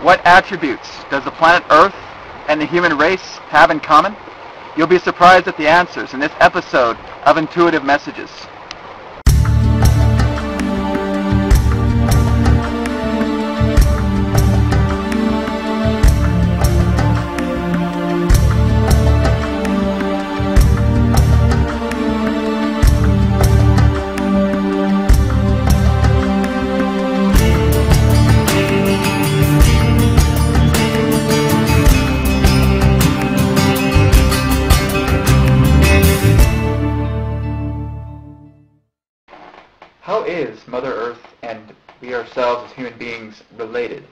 What attributes does the planet Earth and the human race have in common? You'll be surprised at the answers in this episode of Intuitive Messages. How is Mother Earth and we ourselves as human beings related?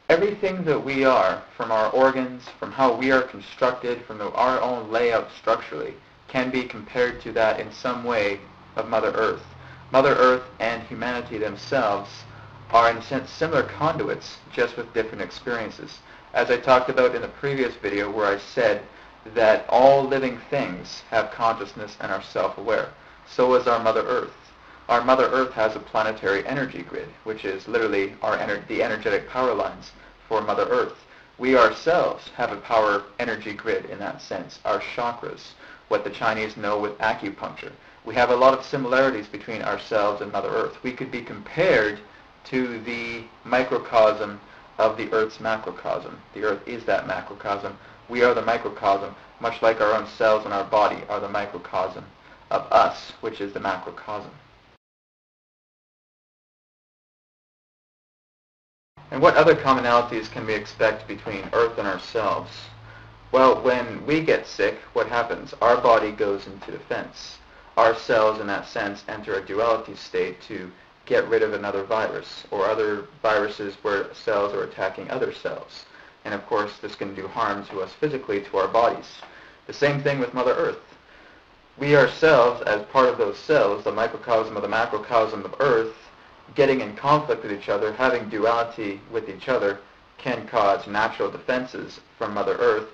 Everything that we are, from our organs, from how we are constructed, from our own layout structurally, can be compared to that in some way of Mother Earth. Mother Earth and humanity themselves are in a sense similar conduits, just with different experiences. As I talked about in the previous video where I said that all living things have consciousness and are self-aware. So is our Mother Earth. Our Mother Earth has a planetary energy grid, which is literally the energetic power lines for Mother Earth. We ourselves have a power energy grid in that sense, our chakras, what the Chinese know with acupuncture. We have a lot of similarities between ourselves and Mother Earth. We could be compared to the microcosm of the Earth's macrocosm. The Earth is that macrocosm. We are the microcosm, much like our own cells in our body are the microcosm of us, which is the macrocosm. And what other commonalities can we expect between Earth and ourselves? Well, when we get sick, what happens? Our body goes into defense. Our cells, in that sense, enter a duality state to get rid of another virus, or other viruses where cells are attacking other cells. And of course, this can do harm to us physically, to our bodies. The same thing with Mother Earth. We ourselves, as part of those cells, the microcosm of the macrocosm of Earth, getting in conflict with each other, having duality with each other, can cause natural defenses from Mother Earth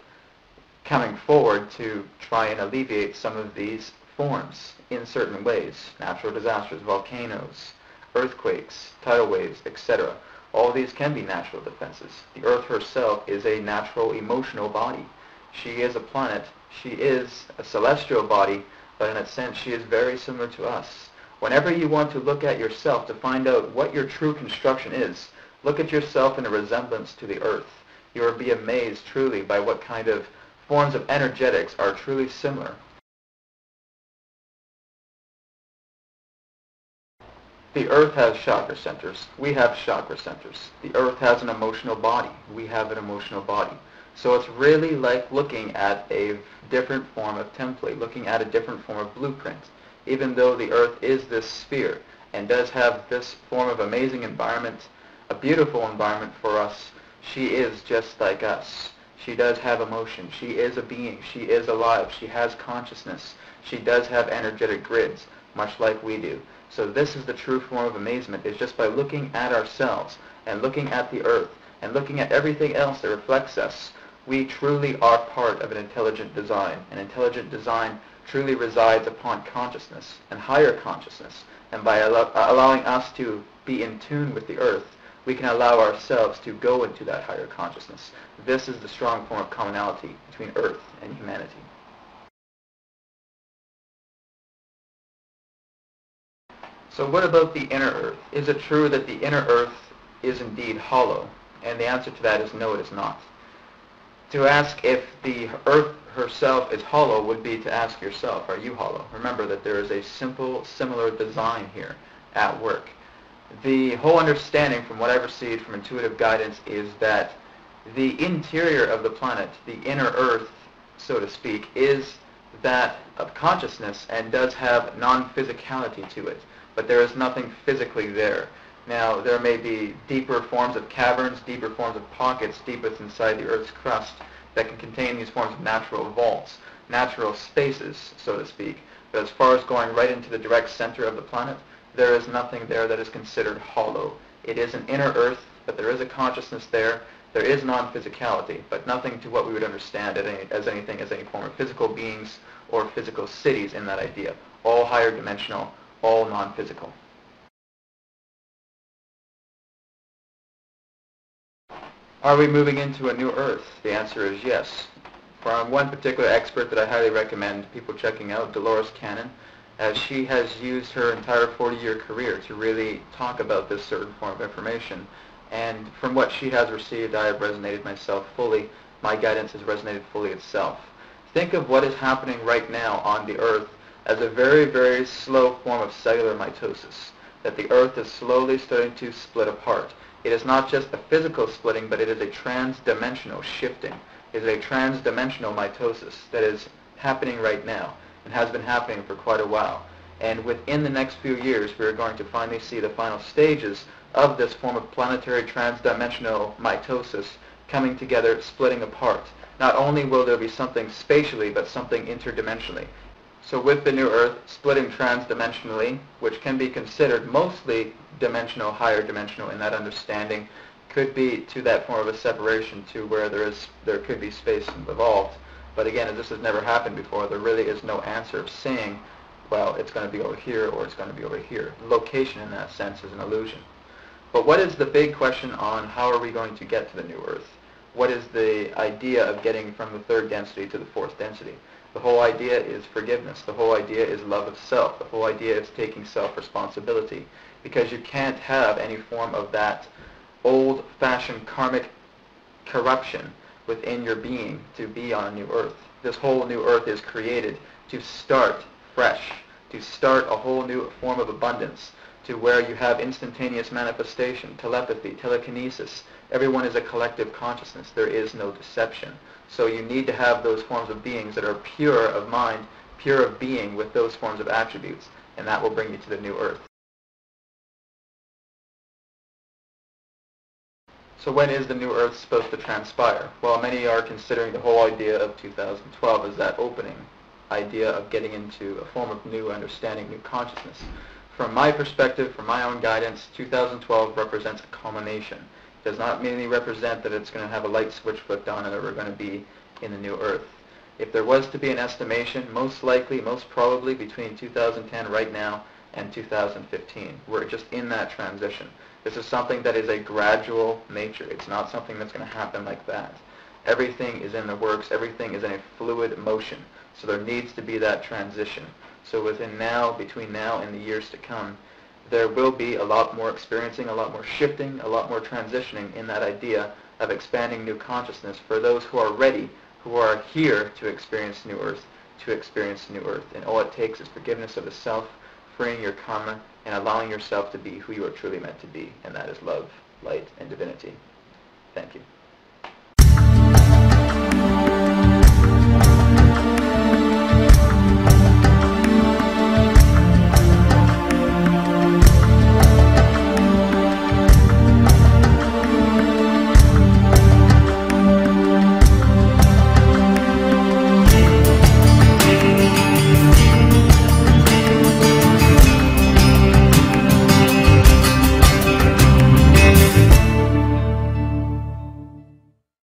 coming forward to try and alleviate some of these forms in certain ways. Natural disasters, volcanoes, earthquakes, tidal waves, etc. All these can be natural defenses. The Earth herself is a natural emotional body. She is a planet. She is a celestial body, but in a sense she is very similar to us. Whenever you want to look at yourself to find out what your true construction is, look at yourself in a resemblance to the Earth. You will be amazed truly by what kind of forms of energetics are truly similar. The Earth has chakra centers. We have chakra centers. The Earth has an emotional body. We have an emotional body. So it's really like looking at a different form of template, looking at a different form of blueprint. Even though the Earth is this sphere and does have this form of amazing environment, a beautiful environment for us, she is just like us. She does have emotion. She is a being. She is alive. She has consciousness. She does have energetic grids, much like we do. So this is the true form of amazement, is just by looking at ourselves and looking at the Earth and looking at everything else that reflects us, we truly are part of an intelligent design. An intelligent design truly resides upon consciousness and higher consciousness. And by allowing us to be in tune with the Earth, we can allow ourselves to go into that higher consciousness. This is the strong form of commonality between Earth and humanity. So what about the inner Earth? Is it true that the inner Earth is indeed hollow? And the answer to that is no, it is not. To ask if the Earth herself is hollow would be to ask yourself, are you hollow? Remember that there is a simple, similar design here at work. The whole understanding, from what I've received from intuitive guidance, is that the interior of the planet, the inner Earth, so to speak, is that of consciousness and does have non-physicality to it. But there is nothing physically there. Now, there may be deeper forms of caverns, deeper forms of pockets deep inside the Earth's crust that can contain these forms of natural vaults, natural spaces, so to speak. But as far as going right into the direct center of the planet, there is nothing there that is considered hollow. It is an inner Earth, but there is a consciousness there. There is non-physicality, but nothing to what we would understand as anything as any form of physical beings or physical cities in that idea. All higher dimensional, all non-physical. Are we moving into a new earth? The answer is yes. From one particular expert that I highly recommend people checking out, Dolores Cannon, as she has used her entire 40-year career to really talk about this certain form of information. And from what she has received, I have resonated myself fully. My guidance has resonated fully itself. Think of what is happening right now on the earth as a very, very slow form of cellular mitosis, that the earth is slowly starting to split apart. It is not just a physical splitting, but it is a trans-dimensional shifting. It is a trans-dimensional mitosis that is happening right now and has been happening for quite a while. And within the next few years, we are going to finally see the final stages of this form of planetary trans-dimensional mitosis coming together, splitting apart. Not only will there be something spatially, but something interdimensionally. So with the new Earth splitting trans-dimensionally, which can be considered mostly dimensional, higher dimensional in that understanding, could be to that form of a separation to where there could be space involved. But again, as this has never happened before, there really is no answer of saying, well, it's going to be over here or it's going to be over here. Location in that sense is an illusion. But what is the big question on how are we going to get to the new Earth? What is the idea of getting from the third density to the fourth density? The whole idea is forgiveness. The whole idea is love of self. The whole idea is taking self-responsibility. Because you can't have any form of that old-fashioned karmic corruption within your being to be on a new Earth. This whole new Earth is created to start fresh, to start a whole new form of abundance, to where you have instantaneous manifestation, telepathy, telekinesis. Everyone is a collective consciousness. There is no deception. So you need to have those forms of beings that are pure of mind, pure of being with those forms of attributes, and that will bring you to the new Earth. So when is the new Earth supposed to transpire? Well, many are considering the whole idea of 2012 as that opening idea of getting into a form of new understanding, new consciousness. From my perspective, from my own guidance, 2012 represents a culmination. It does not merely represent that it's going to have a light switch flipped on and that we're going to be in the new Earth. If there was to be an estimation, most likely, most probably between 2010 right now and 2015. We're just in that transition. This is something that is a gradual nature. It's not something that's going to happen like that. Everything is in the works. Everything is in a fluid motion. So there needs to be that transition. So between now and the years to come, there will be a lot more experiencing, a lot more shifting, a lot more transitioning in that idea of expanding new consciousness for those who are ready, who are here to experience new Earth, to experience new Earth. And all it takes is forgiveness of the self, freeing your karma, and allowing yourself to be who you are truly meant to be, and that is love, light, and divinity. Thank you.